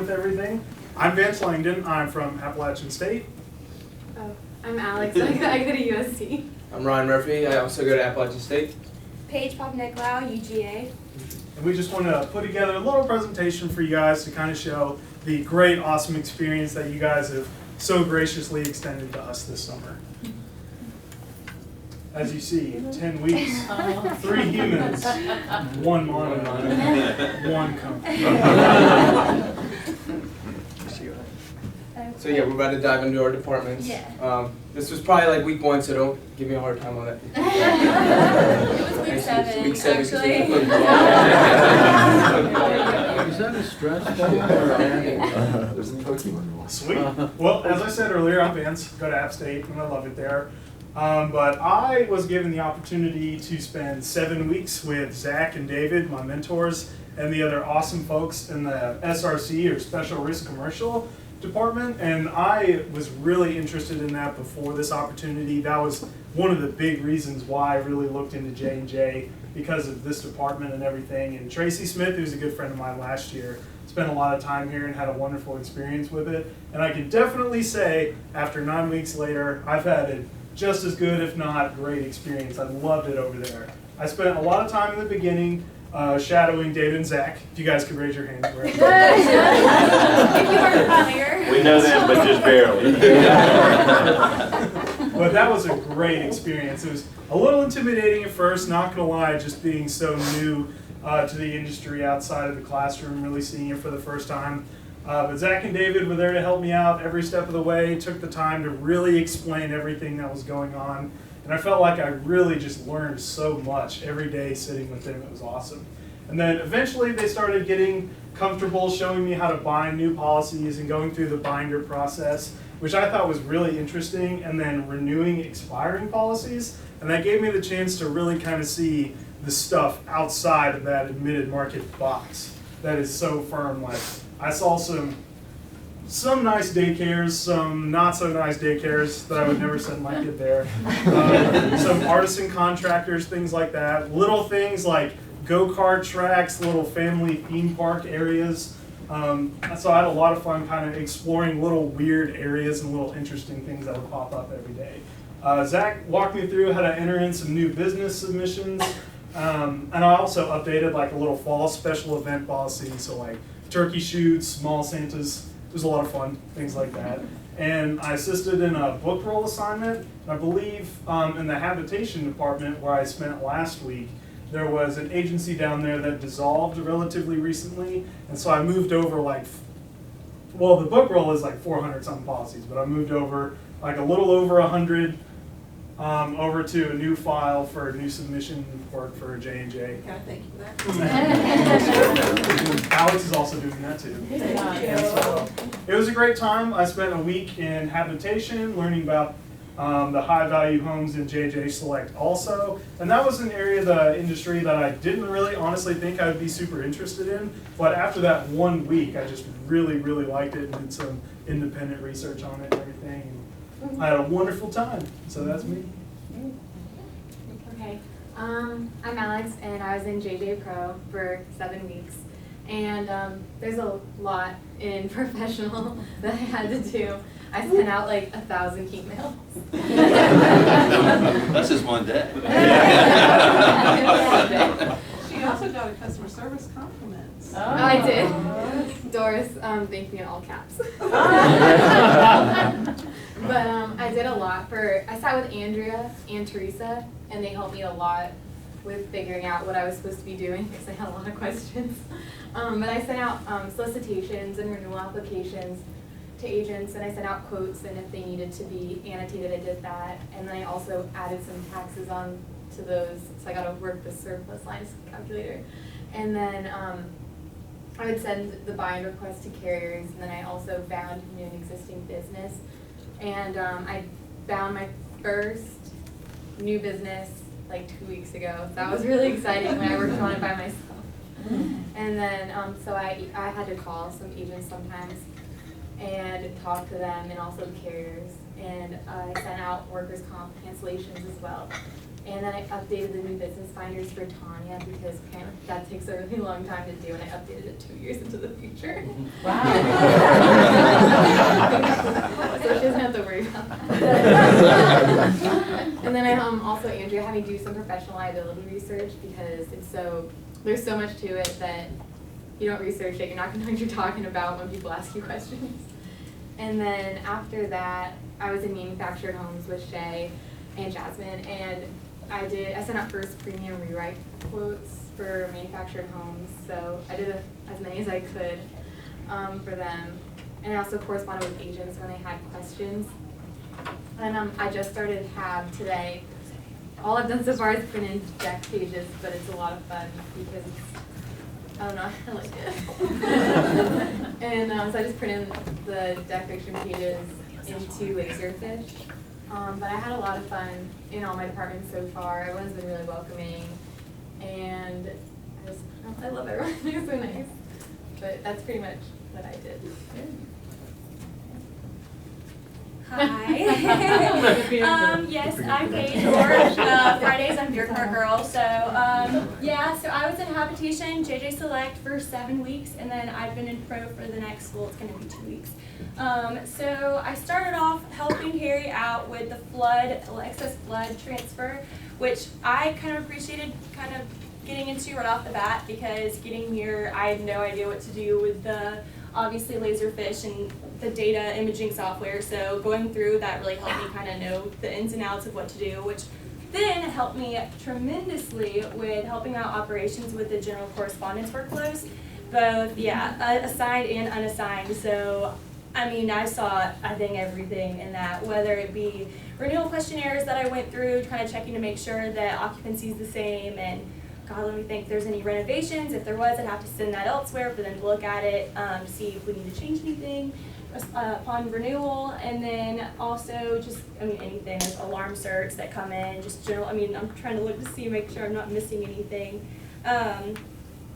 with everything. I'm Vance Langdon. I'm from Appalachian State. Oh, I'm Alex. I go to USC. I'm Ryan Murphy. I also go to Appalachian State. Paige Popniclau, UGA. And we just want to put together a little presentation for you guys to kind of show the great, awesome experience that you guys have so graciously extended to us this summer. As you see, 10 weeks, 3 humans, 1 monitor, 1 company. So yeah, we're about to dive into our departments. Yeah. This was probably like week 1, so don't give me a hard time on that. It was week 7, Week 7 actually. Is that a stretch ball? There's a Pokemon one. Sweet. Well, as I said earlier, I'm Vince, go to App State, and I love it there. But I was given the opportunity to spend 7 weeks with Zach and David, my mentors, and the other awesome folks in the SRC, or Special Risk Commercial department, and I was really interested in that before this opportunity. That was one of the big reasons why I really looked into J&J, because of this department and everything. And Tracy Smith, who's a good friend of mine last year, spent a lot of time here and had a wonderful experience with it. And I can definitely say, after 9 weeks later, I've had a just as good, if not great experience. I loved it over there. I spent a lot of time in the beginning shadowing David and Zach. If you guys could raise your hands. If you weren't familiar. We know them, but just barely. But that was a great experience. It was a little intimidating at first, not gonna lie, just being so new to the industry outside of the classroom, really seeing it for the first time. But Zach and David were there to help me out every step of the way, took the time to really explain everything that was going on. And I felt like I really just learned so much every day sitting with them. It was awesome. And then eventually they started getting comfortable showing me how to bind new policies and going through the binder process, which I thought was really interesting, and then renewing expiring policies. And that gave me the chance to really kind of see the stuff outside of that admitted market box that is so firm. Like, I saw some nice daycares, some not so nice daycares that I would never send my kid there. Some artisan contractors, things like that. Little things like go-kart tracks, little family theme park areas. So I had a lot of fun kind of exploring little weird areas and little interesting things that would pop up every day. Zach walked me through how to enter in some new business submissions. And I also updated like a little fall special event policy, so like turkey shoots, small Santas. It was a lot of fun, things like that. And I assisted in a book roll assignment. I believe in the habitation department where I spent last week, there was an agency down there that dissolved relatively recently. And so I moved over like, well, the book roll is like 400 something policies, but I moved over like a little over 100 over to a new file for a new submission work for J&J. Can I thank you for that? Alex is also doing that too. And so it was a great time. I spent a week in habitation learning about the high value homes in J&J Select also. And that was an area of the industry that I didn't really honestly think I would be super interested in. But after that 1 week, I just really, really liked it and did some independent research on it and everything. I had a wonderful time, so that's me. Okay, I'm Alex, and I was in JJ Pro for 7 weeks. And there's a lot in professional that I had to do. I sent out like 1,000 emails. That's just one day. She also got a customer service compliment. Oh, I did. Doris thanked me in all caps. But I did a lot I sat with Andrea and Teresa, and they helped me a lot with figuring out what I was supposed to be doing because I had a lot of questions. But I sent out solicitations and renewal applications to agents, and I sent out quotes, and if they needed to be annotated, I did that. And then I also added some taxes on to those, so I got to work the surplus lines calculator. And then I would send the bind request to carriers, and then I also bound new and existing business. And I bound my first new business like 2 weeks ago. That was really exciting when I worked on it by myself. And then so I had to call some agents sometimes and talk to them, and also the carriers. And I sent out workers' comp cancellations as well. And then I updated the new business binders for Tanya because apparently that takes a really long time to do, and I updated it 2 years into the future. Wow. So she doesn't have to worry about that. And then I also, Andrea, had me do some professional liability research because there's so much to it that you don't research it, you're not going to know what you're talking about when people ask you questions. And then after that, I was in manufactured homes with Shay and Jasmine, and I sent out first premium rewrite quotes for manufactured homes, so I did as many as I could for them. And I also corresponded with agents when they had questions. And I just started HAB today. All I've done so far is print in deck pages, but it's a lot of fun because I don't know, I like it. And so I just printed the deck fiction pages into Laserfish. But I had a lot of fun in all my departments so far. Everyone's been really welcoming, and I love everyone. They're so nice. But that's pretty much what I did. Hi. Yes, I'm Paige, or Fridays I'm Deer Car Girl. So yeah, so I was in Habitation, JJ Select for 7 weeks, and then I've been in Pro for the next, well, it's going to be 2 weeks. So I started off helping Harry out with the excess flood transfer, which I kind of appreciated getting into right off the bat because getting here, I had no idea what to do with the obviously Laserfish and the data imaging software, so going through that really helped me kind of know the ins and outs of what to do, which then helped me tremendously with helping out operations with the general correspondence workflows, both, assigned and unassigned. So, I mean, I saw, I think, everything in that, whether it be renewal questionnaires that I went through, kind of checking to make sure that occupancy is the same, and God, let me think if there's any renovations. If there was, I'd have to send that elsewhere for them to look at it to see if we need to change anything upon renewal. And then also just, anything, there's alarm certs that come in, just general, I'm trying to look to see, make sure I'm not missing anything.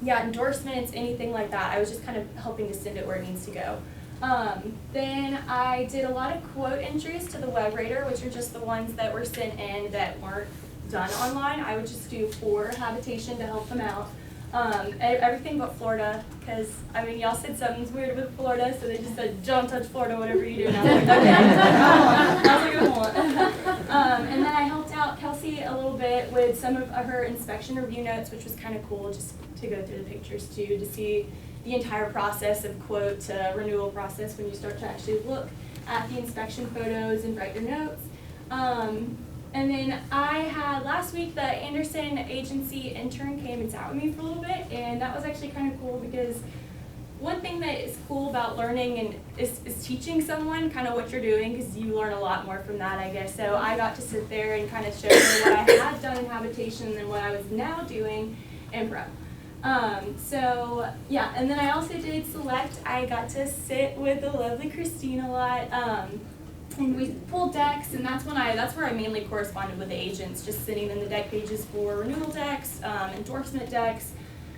Endorsements, anything like that. I was just kind of helping to send it where it needs to go. Then I did a lot of quote entries to the web rater, which are just the ones that were sent in that weren't done online. I would just do for Habitation to help them out. Everything but Florida, because y'all said something's weird with Florida, so they just said don't touch Florida, whatever you do. And I was like, okay, that's what I want. And then I helped out Kelsey a little bit with some of her inspection review notes, which was kind of cool, just to go through the pictures too, to see the entire process of quote to renewal process when you start to actually look at the inspection photos and write your notes. And then I had last week the Anderson agency intern came and sat with me for a little bit, and that was actually kind of cool because one thing that is cool about learning and is teaching someone kind of what you're doing, because you learn a lot more from that, I guess. So I got to sit there and kind of show her what I had done in Habitation and what I was now doing in Pro. And then I also did Select. I got to sit with the lovely Christine a lot. And we pulled decks, and that's where I mainly corresponded with the agents, just sitting in the deck pages for renewal decks, endorsement decks,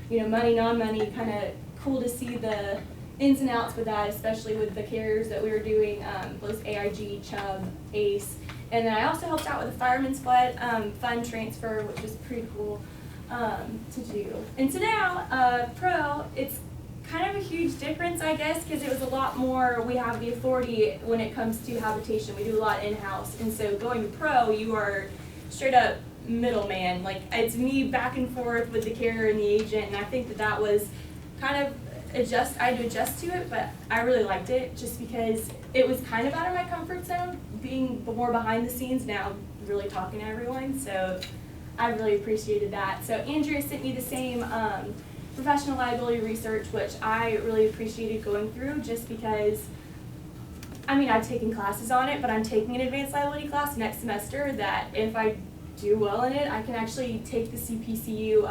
money, non-money, kind of cool to see the ins and outs with that, especially with the carriers that we were doing, both AIG, Chubb, ACE. And then I also helped out with the Fireman's Fund transfer, which was pretty cool to do. And so now, Pro, it's kind of a huge difference, I guess, because it was a lot more, we have the authority when it comes to Habitation. We do a lot in-house, and so going to Pro, you are straight up middleman. Like, it's me back and forth with the carrier and the agent, and I think that was kind of I had to adjust to it, but I really liked it just because it was kind of out of my comfort zone, being more behind the scenes now, really talking to everyone, so I really appreciated that. So Andrea sent me the same professional liability research, which I really appreciated going through just because, I've taken classes on it, but I'm taking an advanced liability class next semester that if I do well in it, I can actually take the CPCU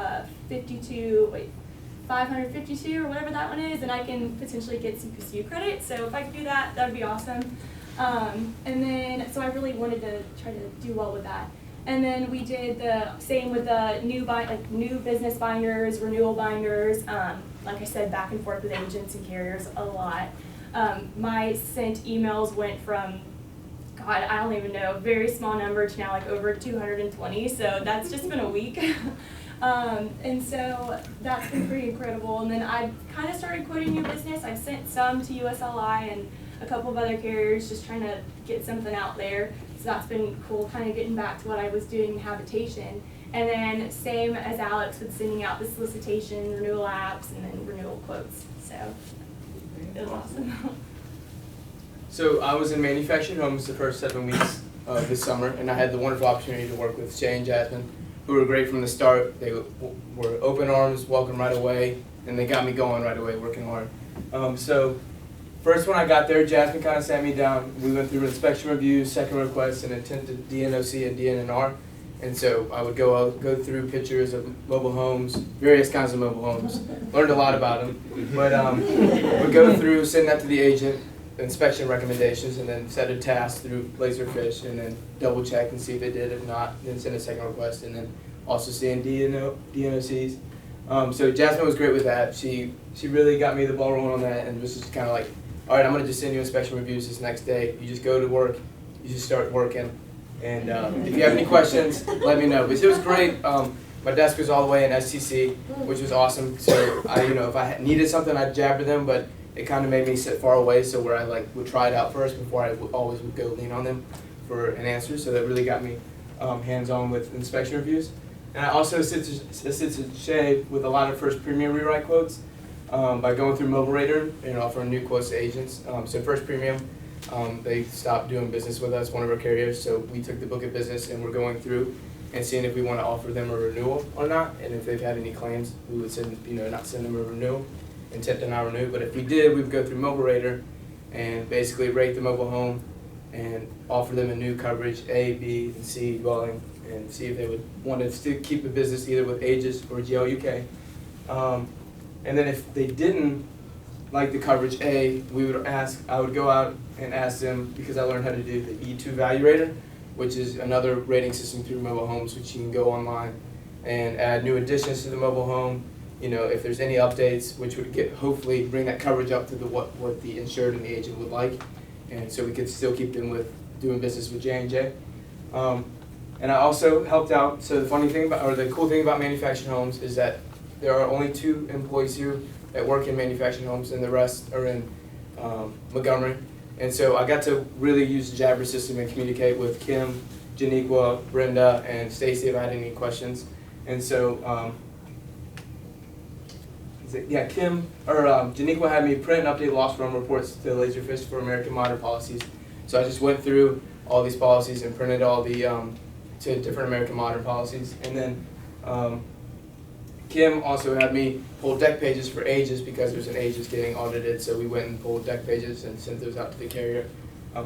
552 or whatever that one is, and I can potentially get CPCU credit. So if I could do that, that would be awesome. So I really wanted to try to do well with that. And then we did the same with the new business binders, renewal binders. Like I said, back and forth with agents and carriers a lot. My sent emails went from God, I don't even know, very small number to now like over 220. So that's just been a week. And so that's been pretty incredible. And then I kind of started quoting new business. I've sent some to USLI and a couple of other carriers, just trying to get something out there. So that's been cool, kind of getting back to what I was doing in habitation. And then same as Alex with sending out the solicitation, renewal apps, and then renewal quotes. So it was awesome. So I was in manufactured homes the first 7 weeks of this summer, and I had the wonderful opportunity to work with Shay and Jasmine, who were great from the start. They were open arms, welcome right away, and they got me going right away, working hard. So first when I got there, Jasmine kind of sat me down. We went through inspection reviews, second requests, and attended DNOC and DNNR. And so I would go through pictures of mobile homes, various kinds of mobile homes. Learned a lot about them. But would go through, send that to the agent, inspection recommendations, and then set a task through Laserfish, and then double check and see if they did. If not, then send a second request, and then also seeing DNOCs. So Jasmine was great with that. She really got me the ball rolling on that, and was just kind of like, all right, I'm gonna just send you inspection reviews this next day. You just go to work, you just start working, and if you have any questions, let me know. But it was great. My desk was all the way in STC, which was awesome. So if I needed something, I'd jabber them, but it kind of made me sit far away, so where I would try it out first before I always would go lean on them for an answer. So that really got me hands-on with inspection reviews. And I also assisted Shay with a lot of first premium rewrite quotes by going through Mobile Rater and offering new quotes to agents. So first premium, they stopped doing business with us, one of our carriers. So we took the book of business and we're going through and seeing if we want to offer them a renewal or not. And if they've had any claims, we would not send them a renewal. Intent to not renew, but if we did, we would go through Mobile Rater and basically rate the mobile home and offer them a new coverage, A, B, and C dwelling, and see if they would want to still keep the business either with Aegis or GLUK. And then if they didn't like the coverage A, I would go out and ask them, because I learned how to do the E2 value rater, which is another rating system through mobile homes, which you can go online and add new additions to the mobile home. If there's any updates, which would hopefully bring that coverage up to what the insured and the agent would like, and so we could still keep them with doing business with J&J. And I also helped out. So the cool thing about manufactured homes is that there are only 2 employees here that work in manufactured homes, and the rest are in Montgomery. And so I got to really use the Jabber system and communicate with Kim, Janiqua, Brenda, and Stacy if I had any questions. And so. Janiqua had me print and update loss run reports to Laserfish for American Modern policies. So I just went through all these policies and printed all the to different American Modern policies. And then Kim also had me pull deck pages for Aegis because there's an Aegis getting audited. So we went and pulled deck pages and sent those out to the carrier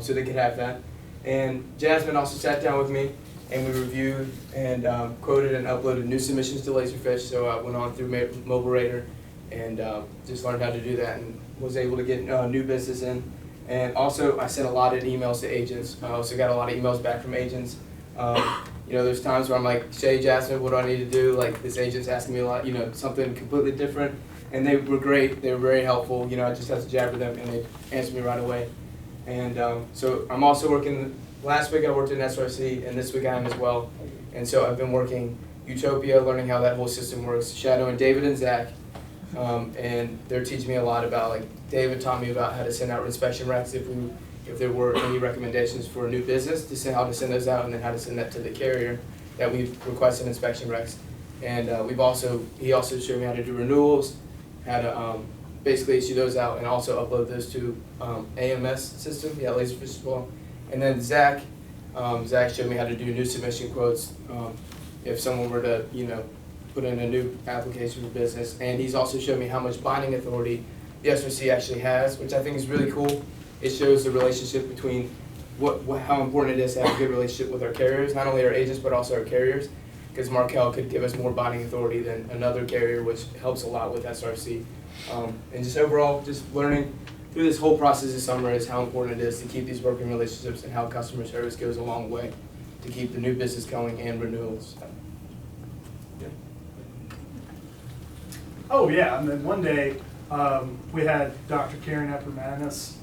so they could have that. And Jasmine also sat down with me and we reviewed and quoted and uploaded new submissions to Laserfish. So I went on through Mobile Rater and just learned how to do that and was able to get new business in. And also I sent a lot of emails to agents. I also got a lot of emails back from agents. There's times where I'm like, Shay, Jasmine, what do I need to do? Like, this agent's asking me a lot, something completely different. And they were great. They were very helpful. I just had to jabber them and they answered me right away. And so I'm also working, last week I worked in SRC and this week I am as well. And so I've been working Utopia, learning how that whole system works, shadowing David and Zach. And they're teaching me a lot about, David taught me about how to send out inspection recs if there were any recommendations for a new business, how to send those out, and then how to send that to the carrier that we've requested inspection recs. And he also showed me how to do renewals, how to basically issue those out, and also upload those to AMS system, Laserfish as well. And then Zach showed me how to do new submission quotes if someone were to, put in a new application for business. And he's also showed me how much binding authority the SRC actually has, which I think is really cool. It shows the relationship between how important it is to have a good relationship with our carriers, not only our agents, but also our carriers, because Markel could give us more binding authority than another carrier, which helps a lot with SRC. And just overall, just learning through this whole process this summer is how important it is to keep these working relationships and how customer service goes a long way to keep the new business going and renewals. Oh yeah, and then one day We had Dr. Karen Eppermanis,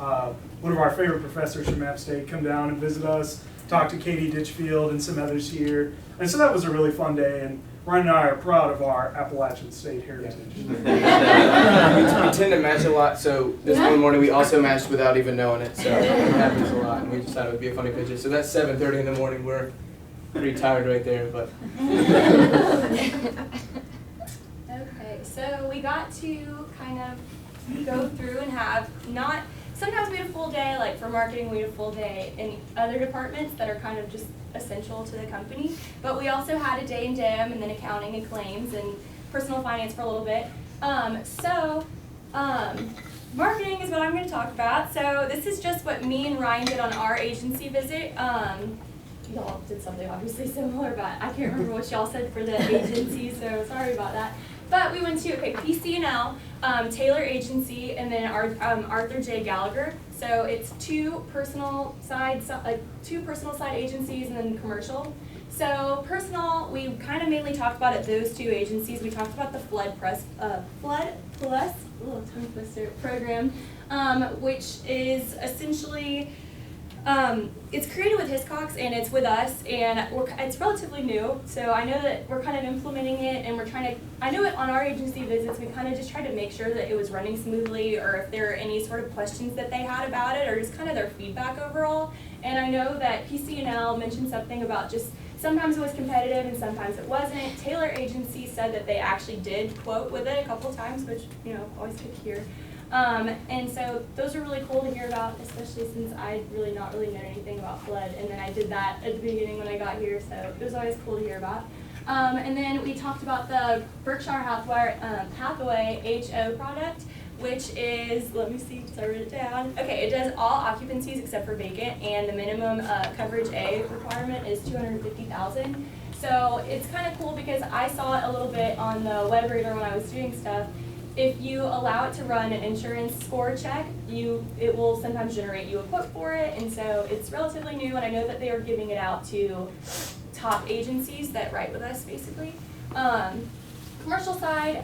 one of our favorite professors from App State, come down and visit us, talk to Katie Ditchfield and some others here. And so that was a really fun day, and Ryan and I are proud of our Appalachian State heritage. We tend to match a lot, so this one morning we also matched without even knowing it, so it happens a lot, and we just thought it would be a funny picture. So that's 7:30 in the morning, we're pretty tired right there, but. Okay, so we got to kind of go through and have not, sometimes we had a full day, like for marketing we had a full day in other departments that are kind of just essential to the company, but we also had a day in DIM and then accounting and claims and personal finance for a little bit. Marketing is what I'm going to talk about. So this is just what me and Ryan did on our agency visit. Y'all did something obviously similar, but I can't remember what y'all said for the agency, so sorry about that. But we went to, PCNL, Taylor Agency, and then Arthur J. Gallagher. So it's two personal side agencies and then commercial. So personal, we kind of mainly talked about at those two agencies. We talked about the Flood Plus tongue twister program, which is essentially it's created with Hiscox and it's with us, and it's relatively new. So I know that we're kind of implementing it, and we're trying to. I know it on our agency visits, we kind of just tried to make sure that it was running smoothly, or if there are any sort of questions that they had about it, or just kind of their feedback overall. And I know that PCNL mentioned something about just sometimes it was competitive and sometimes it wasn't. Taylor Agency said that they actually did quote with it a couple of times, which always good to hear. And so those are really cool to hear about, especially since I not really know anything about flood, and then I did that at the beginning when I got here, so it was always cool to hear about. And then we talked about the Berkshire Hathaway HO product, which is, let me see, because I wrote it down. Okay, it does all occupancies except for vacant, and the minimum coverage A requirement is $250,000. So it's kind of cool because I saw it a little bit on the web reader when I was doing stuff. If you allow it to run an insurance score check, it will sometimes generate you a quote for it, and so it's relatively new, and I know that they are giving it out to top agencies that write with us, basically. Commercial side,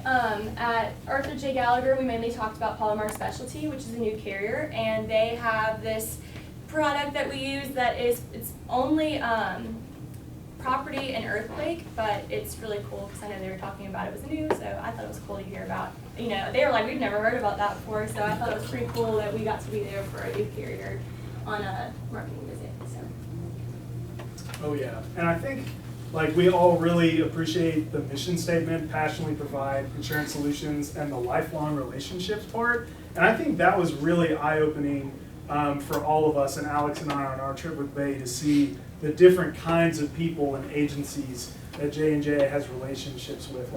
at Arthur J. Gallagher, we mainly talked about Palomar Specialty, which is a new carrier, and they have this product that we use that it's only property and earthquake, but it's really cool because I know they were talking about it was new, so I thought it was cool to hear about. They were like, we've never heard about that before, so I thought it was pretty cool that we got to be there for a new carrier on a marketing visit. So. Oh yeah, and I think we all really appreciate the mission statement, passionately provide insurance solutions, and the lifelong relationships part. And I think that was really eye-opening for all of us, and Alex and I on our trip with Bay, to see the different kinds of people and agencies that J&J has relationships with.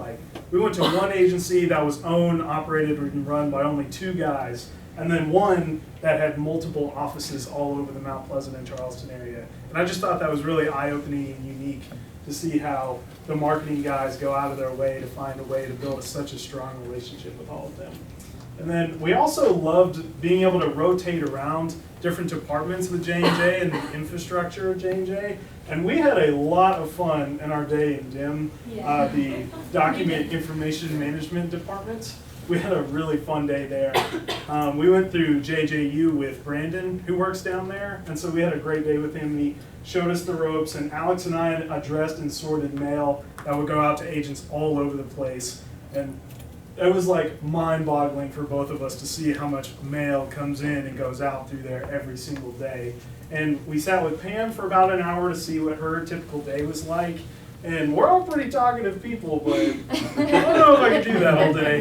We went to one agency that was owned, operated, and run by only 2 guys, and then one that had multiple offices all over the Mount Pleasant and Charleston area. And I just thought that was really eye-opening and unique to see how the marketing guys go out of their way to find a way to build such a strong relationship with all of them. And then we also loved being able to rotate around different departments with J&J and the infrastructure of J&J. And we had a lot of fun in our day in DIM, the Document Information Management Department. We had a really fun day there. We went through JJU with Brandon, who works down there, and so we had a great day with him. He showed us the ropes, and Alex and I addressed and sorted mail that would go out to agents all over the place. And it was mind-boggling for both of us to see how much mail comes in and goes out through there every single day. And we sat with Pam for about an hour to see what her typical day was like. And we're all pretty talkative people, but I don't know if I could do that all day.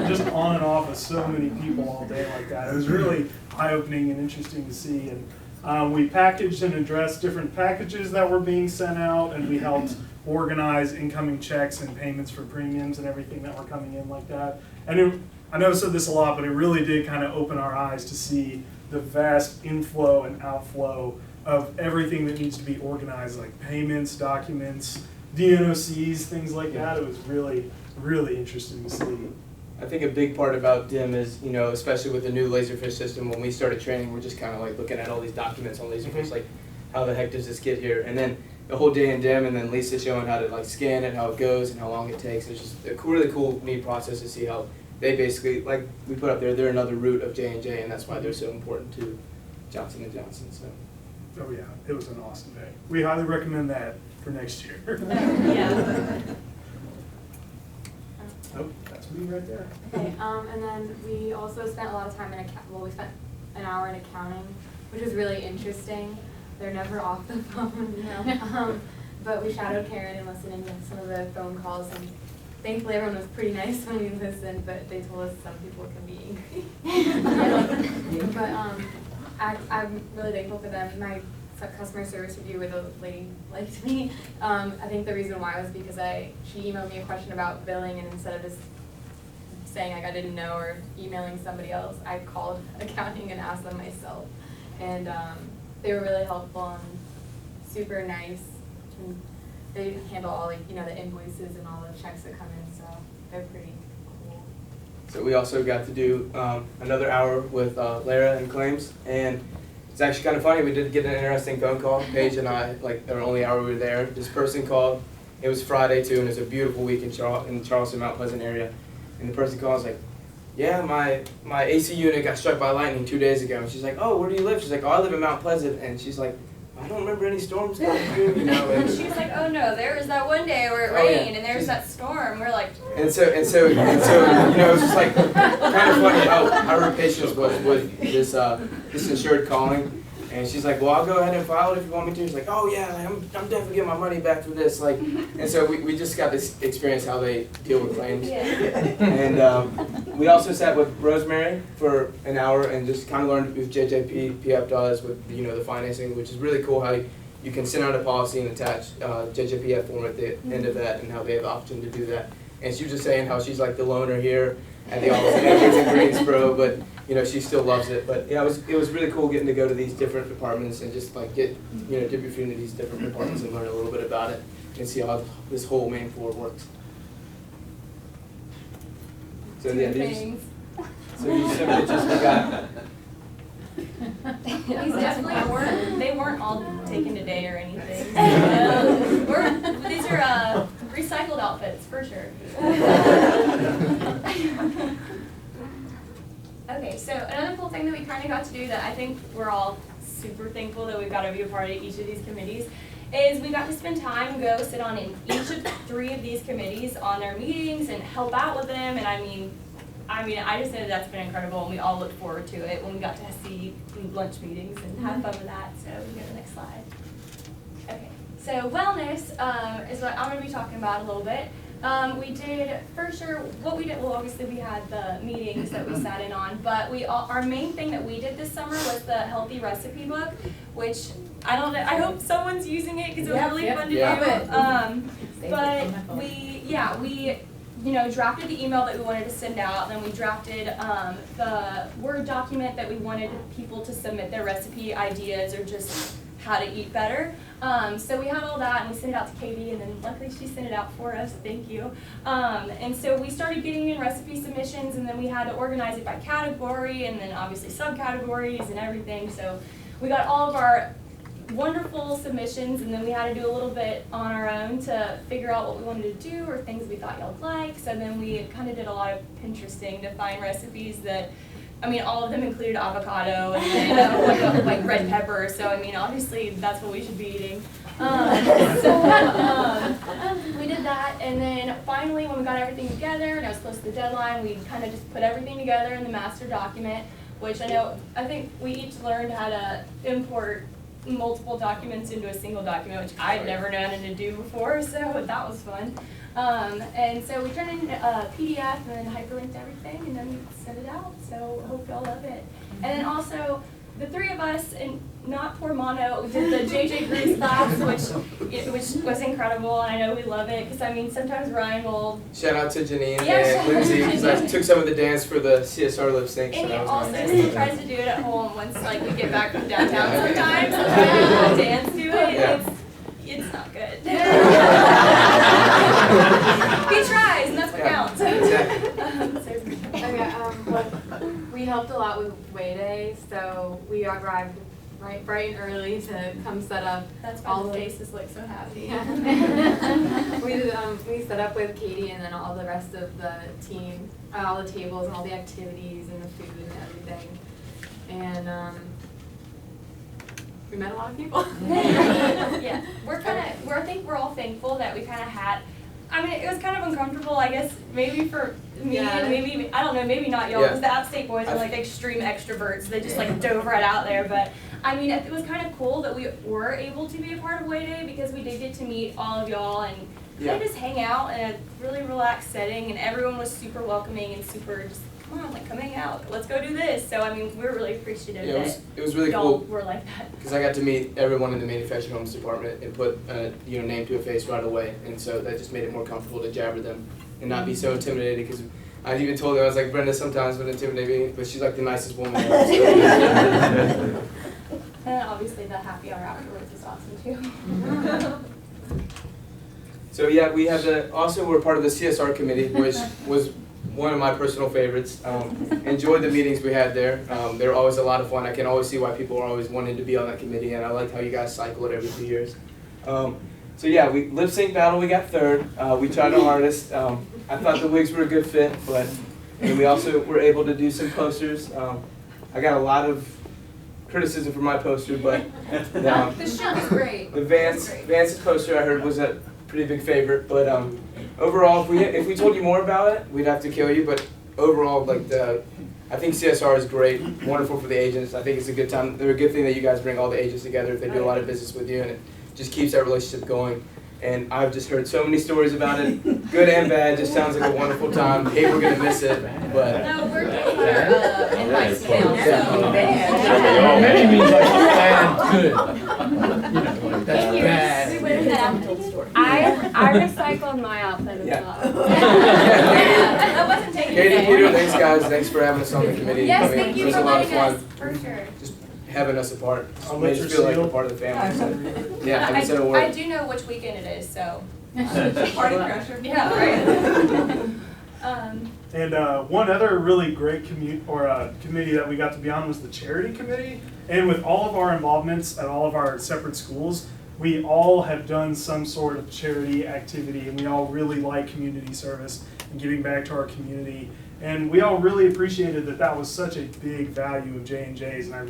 Just on and off with so many people all day like that. It was really eye-opening and interesting to see. And we packaged and addressed different packages that were being sent out, and we helped organize incoming checks and payments for premiums and everything that were coming in like that. And I know I said this a lot, but it really did kind of open our eyes to see the vast inflow and outflow of everything that needs to be organized, like payments, documents, DNOCs, things like that. It was really, really interesting to see. I think a big part about DIM is, especially with the new Laserfish system, when we started training, we're just kind of looking at all these documents on Laserfish, how the heck does this get here? And then the whole day in DIM, and then Lisa showing how to scan it, how it goes, and how long it takes. It's just a really cool, neat process to see how they basically, like we put up there, they're another root of J&J, and that's why they're so important to Johnson & Johnson, so. Oh yeah, it was an awesome day. We highly recommend that for next year. Yeah. Oh, that's me right there. Okay, and then we also spent a lot of time in we spent an hour in accounting, which was really interesting. They're never off the phone. No. But we shadowed Karen and listened in to some of the phone calls, and thankfully everyone was pretty nice when we listened, but they told us some people can be angry. But I'm really thankful for them. My customer service review where the lady liked me. I think the reason why was because she emailed me a question about billing, and instead of just saying like I didn't know or emailing somebody else, I called accounting and asked them myself. And they were really helpful and super nice. And they handle all the invoices and all the checks that come in, so they're pretty cool. So we also got to do another hour with Lara and claims, and it's actually kind of funny. We did get an interesting phone call. Paige and I, like the only hour we were there, this person called. It was Friday too, and it was a beautiful week in the Charleston, Mount Pleasant area. And the person called, was like, yeah, my AC unit got struck by lightning 2 days ago. And she's like, oh, where do you live? She's like, oh, I live in Mount Pleasant. And she's like, I don't remember any storms coming through, you know. And She was like, oh no, there was that one day where it Oh, yeah. rained and there was that storm. We're like, And so, you know, it's just like kind of funny how her patience was with this insured calling. And she's like, well, I'll go ahead and file it if you want me to. She's like, oh yeah, like, I'm definitely getting my money back for this. Like, and so we just got this experience how they deal with claims. yeah. And we also sat with Rosemary for an hour and just kind of learned what JJPF does with the financing, which is really cool. How you can send out a policy and attach JJPF form at the end of that, and how they have the option to do that. And she was just saying how she's like the loner here at the office, and everything's in Greensboro, but she still loves it. But yeah, it was really cool getting to go to these different departments and just like get dip your feet into these different departments and learn a little bit about it and see how this whole main floor works. So yeah, Things. you simply just got. These definitely weren't, they weren't all taken today or anything. These are recycled outfits, for sure. Okay, so another cool thing that we kind of got to do that I think we're all super thankful that we've got to be a part of each of these committees is we got to spend time and go sit on in each of 3 of these committees on their meetings and help out with them. And I mean, I just know that's been incredible, and we all looked forward to it when we got to see lunch meetings and have fun with that. So we go to the next slide. Okay, so wellness is what I'm going to be talking about a little bit. We did, for sure, what we did, well obviously we had the meetings that we sat in on, but our main thing that we did this summer was the healthy recipe book, which I hope someone's using it because it was really fun to do. But we drafted the email that we wanted to send out, and then we drafted the Word document that we wanted people to submit their recipe ideas or just how to eat better. So we had all that, and we sent it out to Katie, and then luckily she sent it out for us, thank you. And so we started getting in recipe submissions, and then we had to organize it by category, and then obviously subcategories and everything. So we got all of our wonderful submissions, and then we had to do a little bit on our own to figure out what we wanted to do or things we thought y'all would like. So then we kind of did a lot of Pinteresting to find recipes that, all of them included avocado and like red pepper. So obviously that's what we should be eating. We did that, and then finally when we got everything together and it was close to the deadline, we kind of just put everything together in the master document, which I think we each learned how to import multiple documents into a single document, which I'd never known how to do before, so that was fun. And so we turned in a PDF and then hyperlinked everything, and then we sent it out, so hope y'all love it. And then also, the 3 of us, and not poor Mono, did the JJ Grease class, which was incredible, and I know we love it, because sometimes Ryan will... Shout out to Janine Yeah, and Lindsay, because I took some of the dance for the CSR lip sync. And so he that was also nice. tries to do it at home once we get back from downtown sometimes, so try to dance to it, Yeah. it's not good. He tries, and that's what counts. We helped a lot with Way Day, so we arrived bright and early to come set up. That's why all the the faces look so happy. Yeah. We set up with Katie and then all the rest of the team, all the tables and all the activities and the food and everything. And we met a lot of people. Yeah, I think we're all thankful that we kind of had, I mean, it was kind of uncomfortable, I guess, maybe for me Yeah. and maybe, I don't know, maybe not y'all, because the Upstate boys are like extreme extroverts. They just like dove right out there, but I mean, it was kind of cool that we were able to be a part of Way Day because we did get to meet all of y'all and kind of just hang out in a really relaxed setting, and everyone was super welcoming and super just, come on, like come hang out, let's go do this. So I mean, we were really appreciative that it was really y'all cool were like that. because I got to meet everyone in the manufactured homes department and put a name to a face right away, and so that just made it more comfortable to jabber them and not be so intimidated. Because I even told her, I was like, Brenda sometimes would intimidate me, but she's like the nicest woman ever. So. And obviously the happy hour afterwards is awesome too. So yeah, we have we're part of the CSR committee, which was one of my personal favorites. Enjoyed the meetings we had there. They were always a lot of fun. I can always see why people are always wanting to be on that committee, and I like how you guys cycle it every 2 years. So yeah, we lip sync battle, we got third. We tried our hardest. I thought the wigs were a good fit, and we also were able to do some posters. I got a lot of criticism for my poster, but The show was great. the Vance's poster I heard was a pretty big favorite. But overall, if we told you more about it, we'd have to kill you. But overall, I think CSR is great, wonderful for the agents. I think it's a good time. They're a good thing that you guys bring all the agents together. They do a lot of business with you, and it just keeps that relationship going. And I've just heard so many stories about it, good and bad. Just sounds like a wonderful time. Hey, we're gonna miss it, but No, we're getting our invites now, so. Maybe means like bad, good. You know, like that's bad. I recycled my outfit as well. That wasn't taken Katie, today. Peter, thanks guys. Thanks for having us on the committee. Yes, I mean, thank it you was for a lot of letting fun. us, for sure. Just having us apart. I'll Made let us you feel like seal. we're part of the family. So, yeah, haven't said a I word. do know which weekend it is, so. Party crasher. Yeah, right. And one other really great committee that we got to be on was the charity committee. And with all of our involvements at all of our separate schools, we all have done some sort of charity activity, and we all really like community service and giving back to our community. And we all really appreciated that was such a big value of J&J's, and I'm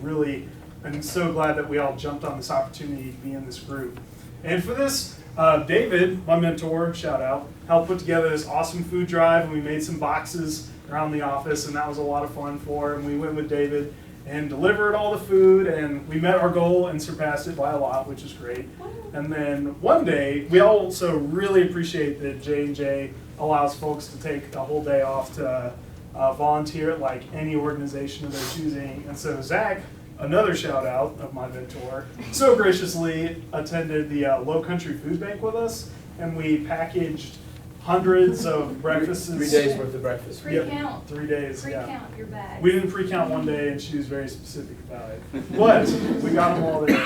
so glad that we all jumped on this opportunity to be in this group. And for this, David, my mentor, shout out, helped put together this awesome food drive, and we made some boxes around the office, and that was a lot of fun for him. We went with David and delivered all the food, and we met our goal and surpassed it by a lot, which is great. And then one day, we also really appreciate that J&J allows folks to take a whole day off to volunteer at like any organization of their choosing. And so Zach, another shout out of my mentor, so graciously attended the Low Country Food Bank with us, and we packaged hundreds of breakfasts. 3 days worth of breakfast. Pre-count. 3 days, yeah. Pre-count your bags. We didn't pre-count one day, and she was very specific about it. But we got them all there.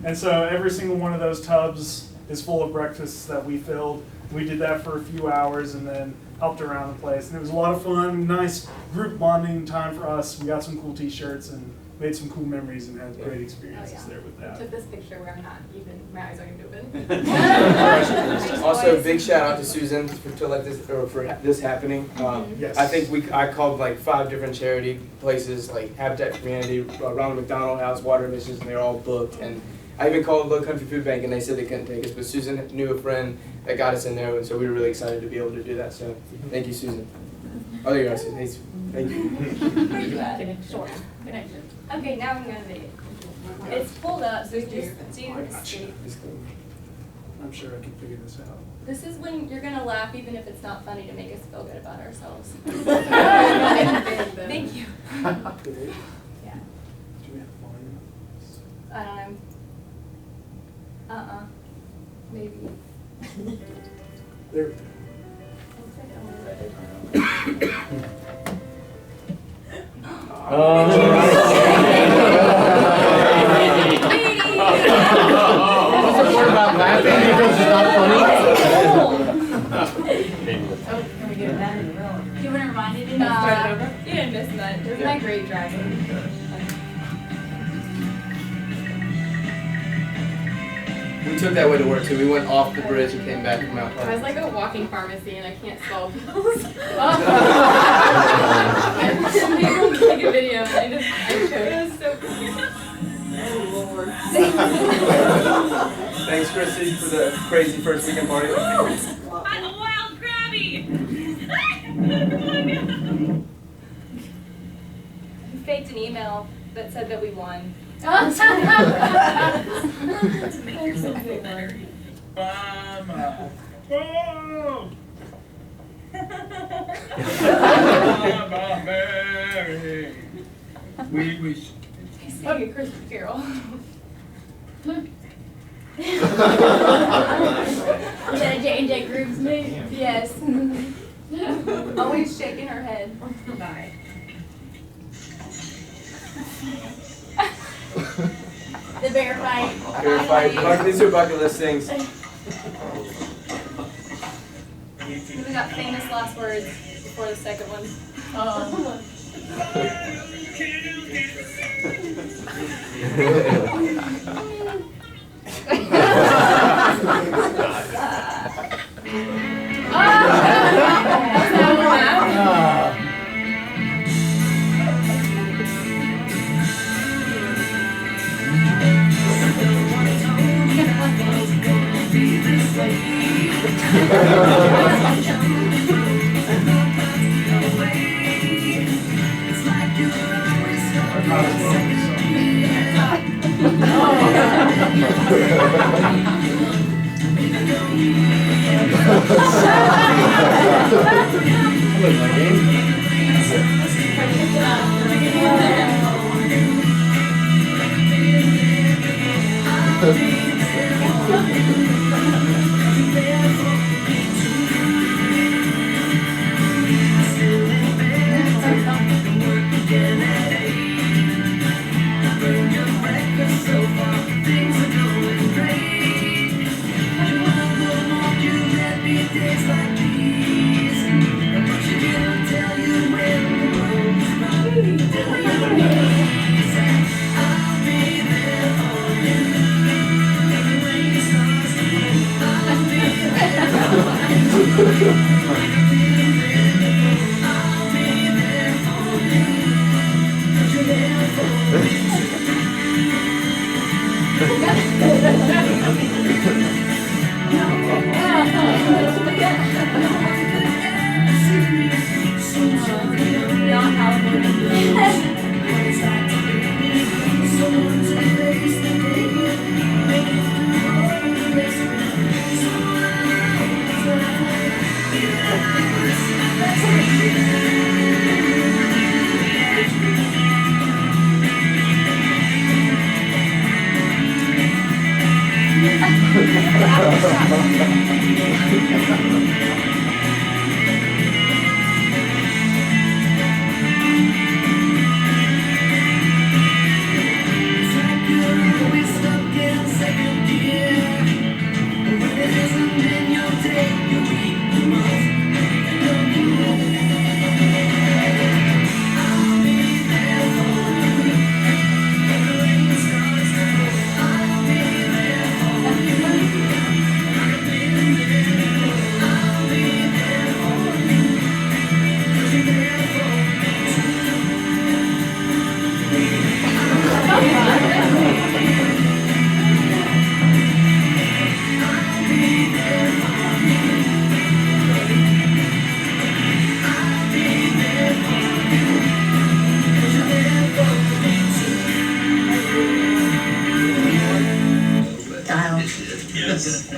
And so every single one of those tubs is full of breakfasts that we filled. We did that for a few hours and then helped around the place. And it was a lot of fun, nice group bonding time for us. We got some cool t-shirts and made some cool memories and had great experiences there with I that. took this picture where I'm not even, my eyes aren't even open. Also, big shout out to Susan for this happening. Yes. I think I called like 5 different charity places, like Habitat for Humanity, Ronald McDonald House, Water Missions, and they're all booked. And I even called Low Country Food Bank, and they said they couldn't take us, but Susan knew a friend that got us in there, and so we were really excited to be able to do that. So thank you, Susan. Oh, there you are, Susan. Thanks. Thank you. Where you at? Okay, now I'm gonna video. It's pulled up, so just do I'm sure I can figure this out. This is when you're gonna laugh even if it's not funny to make us feel good about ourselves. Thank you. Yeah. Yeah. Do we have volume? I don't know. Maybe. There we go. What's the part about laughing because it's not funny? Can we get that in the row? You want to remind it? You didn't miss much. It was my great driving. we took that way to work too. We went off the bridge and came back from Mount I was Pleasant. like a walking pharmacy and I can't solve pills. People take a video and I showed it. Was so cute. Thanks, Chrissy, for the crazy first weekend party. I'm a wild Krabby! We faked an email that said that we won. Mama. Oh. Mama Mary. We wish. He's singing a Christmas carol. Is that a J&J Grooves move? Yes. Always shaking her head. Bye. The bear fight. Fair fight. These are bucket list things. We got famous last words before the second one.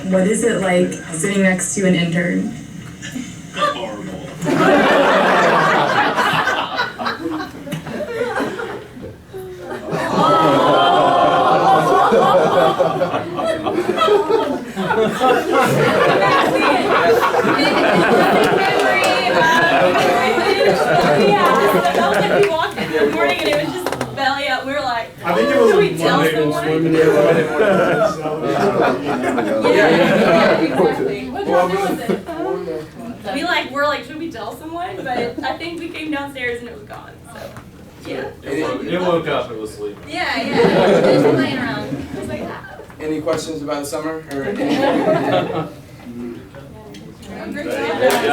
What is it like sitting next to an intern? That was like we walked in the morning and it was just belly up. We were like, I think it was should we tell Monday someone? Yeah, exactly. What time was it? We're like, should we tell someone? But I think we came downstairs and it was gone. So yeah. It woke up, it was sleeping. Yeah. Just playing around. I was like, ah. In any questions about the summer or anything? Great job.